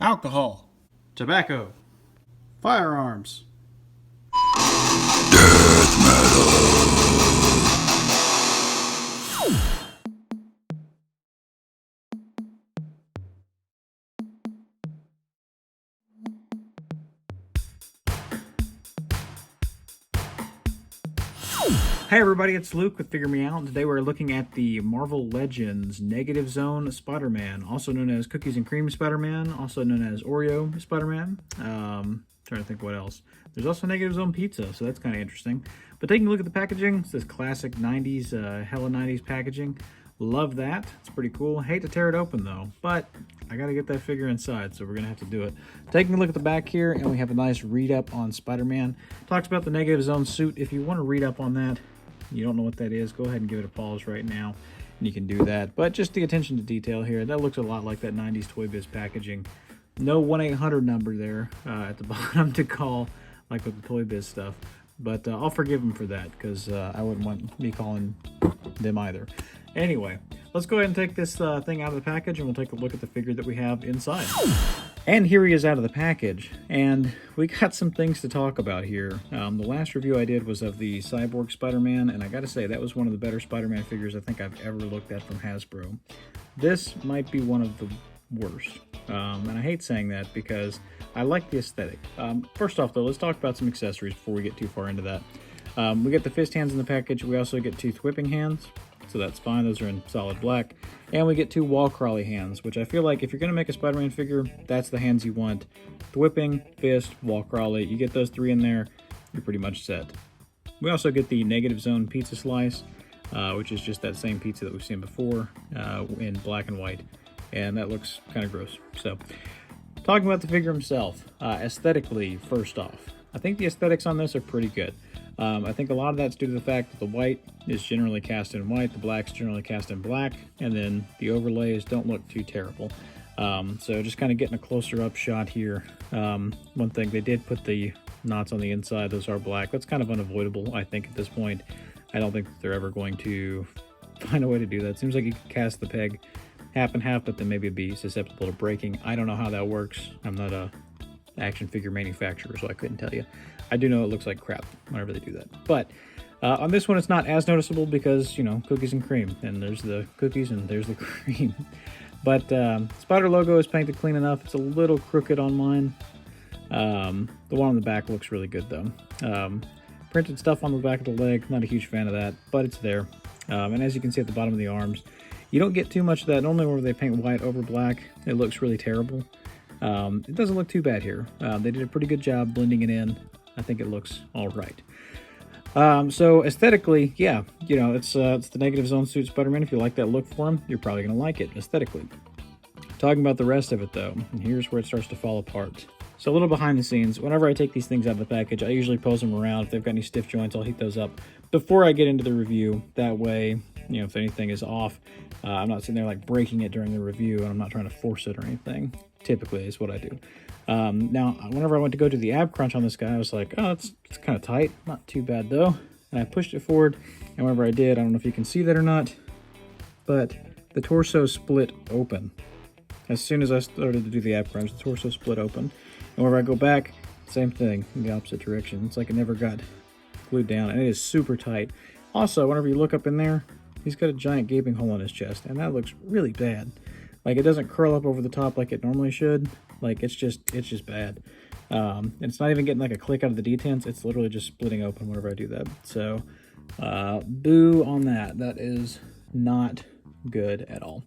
alcohol, tobacco, firearms. Hey everybody, it's Luke with Figure Me Out. Today we're looking at the Marvel Legends Negative Zone Spider-Man, also known as Cookies and Cream Spider-Man, also known as Oreo Spider-Man. Trying to think what else. There's also Negative Zone Pizza, so that's kind of interesting. But taking a look at the packaging, it's this classic 90s, hella 90s packaging. Love that. It's pretty cool. Hate to tear it open though, but I gotta get that figure inside, so we're gonna have to do it. Taking a look at the back here, and we have a nice read up on Spider-Man. Talks about the Negative Zone suit. If you want to read up on that, you don't know what that is, go ahead and give it a pause right now, and you can do that. But just the attention to detail here, that looks a lot like that 90s Toy Biz packaging. No 1-800 number there at the bottom to call, like with the Toy Biz stuff. But I'll forgive them for that, because I wouldn't want me calling them either. Anyway, let's go ahead and take this thing out of the package, and we'll take a look at the figure that we have inside. And here he is out of the package, and we got some things to talk about here. The last review I did was of the Cyborg Spider-Man, and I gotta say, that was one of the better Spider-Man figures I think I've ever looked at from Hasbro. This might be one of the worst, and I hate saying that because I like the aesthetic. First off though, let's talk about some accessories before we get too far into that. We get the fist hands in the package. We also get 2 whipping hands, so that's fine. Those are in solid black. And we get 2 wall crawly hands, which I feel like if you're going to make a Spider-Man figure, that's the hands you want. Whipping, fist, wall crawly. You get those 3 in there, you're pretty much set. We also get the Negative Zone pizza slice, which is just that same pizza that we've seen before in black and white. And that looks kind of gross. So, talking about the figure himself, aesthetically, first off, I think the aesthetics on this are pretty good. I think a lot of that's due to the fact that the white is generally cast in white, the black's generally cast in black, and then the overlays don't look too terrible. So just kind of getting a closer up shot here. One thing, they did put the knots on the inside, those are black. That's kind of unavoidable, I think, at this point. I don't think that they're ever going to find a way to do that. It seems like you can cast the peg half and half, but then maybe it'd be susceptible to breaking. I don't know how that works. I'm not a action figure manufacturer, so I couldn't tell you. I do know it looks like crap whenever they do that. But on this one, it's not as noticeable because, you know, cookies and cream. And there's the cookies and there's the cream. But Spider logo is painted clean enough. It's a little crooked on mine. The one on the back looks really good, though. Printed stuff on the back of the leg. Not a huge fan of that, but it's there. And as you can see at the bottom of the arms, you don't get too much of that. Normally where they paint white over black, it looks really terrible. It doesn't look too bad here. They did a pretty good job blending it in. I think it looks all right. So aesthetically, yeah, you know, it's the Negative Zone suit Spider-Man. If you like that look for him, you're probably going to like it aesthetically. Talking about the rest of it though, and here's where it starts to fall apart. So a little behind the scenes, whenever I take these things out of the package, I usually pose them around. If they've got any stiff joints, I'll heat those up before I get into the review. That way, you know, if anything is off, I'm not sitting there like breaking it during the review, and I'm not trying to force it or anything. Typically is what I do. Now, whenever I went to go do the ab crunch on this guy, I was like, oh, it's kind of tight. Not too bad, though. And I pushed it forward, and whenever I did, I don't know if you can see that or not, but the torso split open. As soon as I started to do the ab crunch, the torso split open. And whenever I go back, same thing, in the opposite direction. It's like it never got glued down, and it is super tight. Also, whenever you look up in there, he's got a giant gaping hole in his chest, and that looks really bad. Like, it doesn't curl up over the top like it normally should. Like, it's just bad. And it's not even getting like a click out of the detents. It's literally just splitting open whenever I do that. So, boo on that. That is not good at all.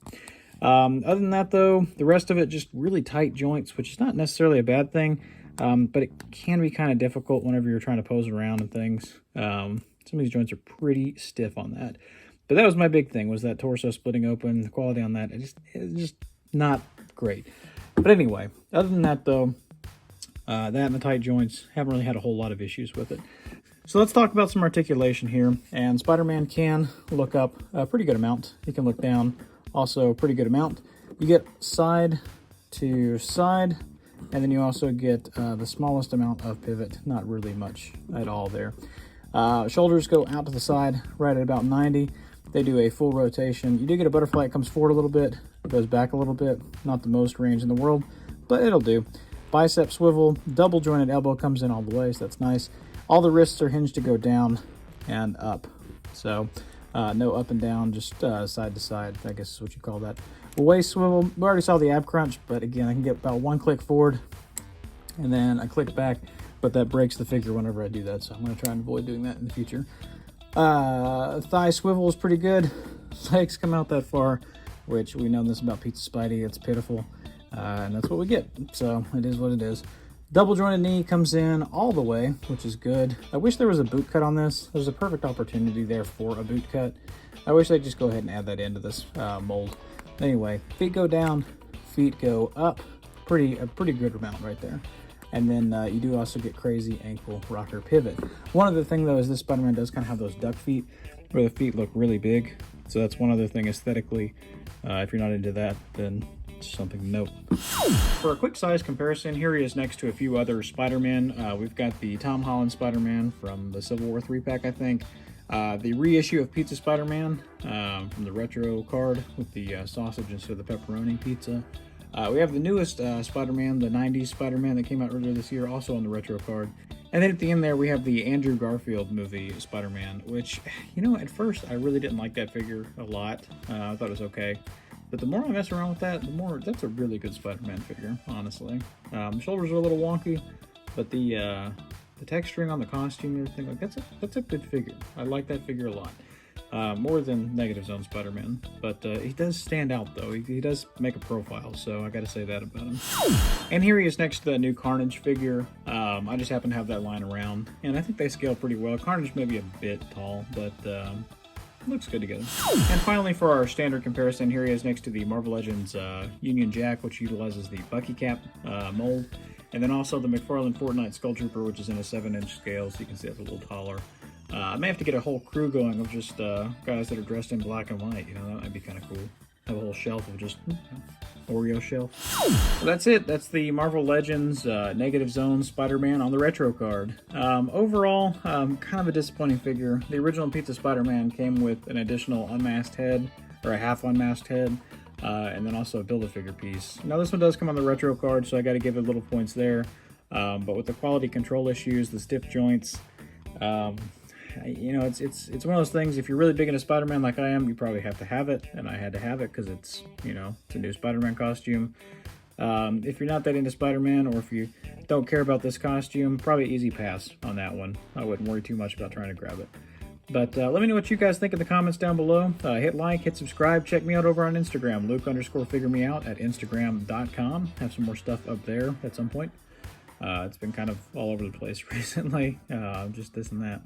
Other than that, though, the rest of it just really tight joints, which is not necessarily a bad thing. But it can be kind of difficult whenever you're trying to pose around and things. Some of these joints are pretty stiff on that. But that was my big thing, was that torso splitting open. The quality on that, it's just not great. But anyway, other than that, though, that and the tight joints, haven't really had a whole lot of issues with it. So let's talk about some articulation here. And Spider-Man can look up a pretty good amount. He can look down also a pretty good amount. You get side to side, and then you also get the smallest amount of pivot. Not really much at all there. Shoulders go out to the side right at about 90. They do a full rotation. You do get a butterfly. It comes forward a little bit, it goes back a little bit. Not the most range in the world. but it'll do. Bicep swivel, double jointed elbow comes in all the way, so that's nice. All the wrists are hinged to go down and up. So no up and down, just side to side, I guess is what you call that. Waist swivel, we already saw the ab crunch, but again, I can get about 1 click forward and then I click back, but that breaks the figure whenever I do that, so I'm going to try and avoid doing that in the future. Thigh swivel is pretty good. Legs come out that far, which we know this about Pizza Spidey. It's pitiful, and that's what we get, so it is what it is. Double jointed knee comes in all the way, which is good. I wish there was a boot cut on this. There's a perfect opportunity there for a boot cut. I wish they'd just go ahead and add that into this mold. Anyway, feet go down, feet go up. A pretty good amount right there. And then you do also get crazy ankle rocker pivot. One other thing though is this Spider-Man does kind of have those duck feet where the feet look really big. So that's one other thing aesthetically. If you're not into that, then it's something to note. For a quick size comparison, here he is next to a few other Spider-Man. We've got the Tom Holland Spider-Man from the Civil War 3-pack, I think. The reissue of Pizza Spider-Man from the retro card with the sausage instead of the pepperoni pizza. We have the newest Spider-Man, the 90s Spider-Man that came out earlier this year, also on the retro card. And then at the end there, we have the Andrew Garfield movie Spider-Man, which, you know, at first I really didn't like that figure a lot. I thought it was okay. But the more I mess around with that, the more, that's a really good Spider-Man figure, honestly. Shoulders are a little wonky, but the texturing on the costume and everything, like that's a good figure. I like that figure a lot. More than Negative Zone Spider-Man, but he does stand out though. He does make a profile, so I gotta say that about him. And here he is next to the new Carnage figure. I just happen to have that line around, and I think they scale pretty well. Carnage may be a bit tall, but looks good together. And finally, for our standard comparison, here he is next to the Marvel Legends Union Jack, which utilizes the Bucky Cap mold, and then also the McFarlane Fortnite Skull Trooper, which is in a 7-inch scale, so you can see it's a little taller. I may have to get a whole crew going of just guys that are dressed in black and white. You know, that might be kind of cool. Have a whole shelf of just Oreo shelf. So that's it. That's the Marvel Legends Negative Zone Spider-Man on the retro card. Overall, kind of a disappointing figure. The original Pizza Spider-Man came with an additional unmasked head, or a half unmasked head, and then also a Build-A-Figure piece. Now this one does come on the retro card, so I got to give it little points there. But with the quality control issues, the stiff joints, you know, it's one of those things. If you're really big into Spider-Man like I am, you probably have to have it, and I had to have it because it's, you know, it's a new Spider-Man costume. If you're not that into Spider-Man, or if you don't care about this costume, probably easy pass on that one. I wouldn't worry too much about trying to grab it. But let me know what you guys think in the comments down below. Hit like, hit subscribe, check me out over on Instagram, Luke_figuremeout at Instagram.com. Have some more stuff up there at some point. It's been kind of all over the place recently, just this and that.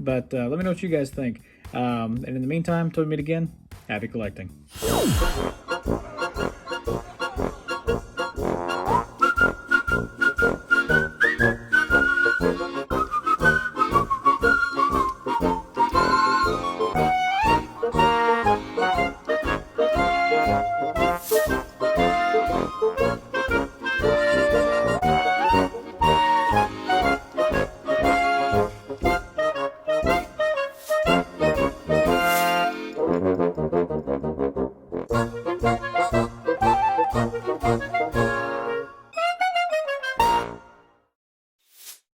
But let me know what you guys think. And in the meantime, till we meet again, happy collecting.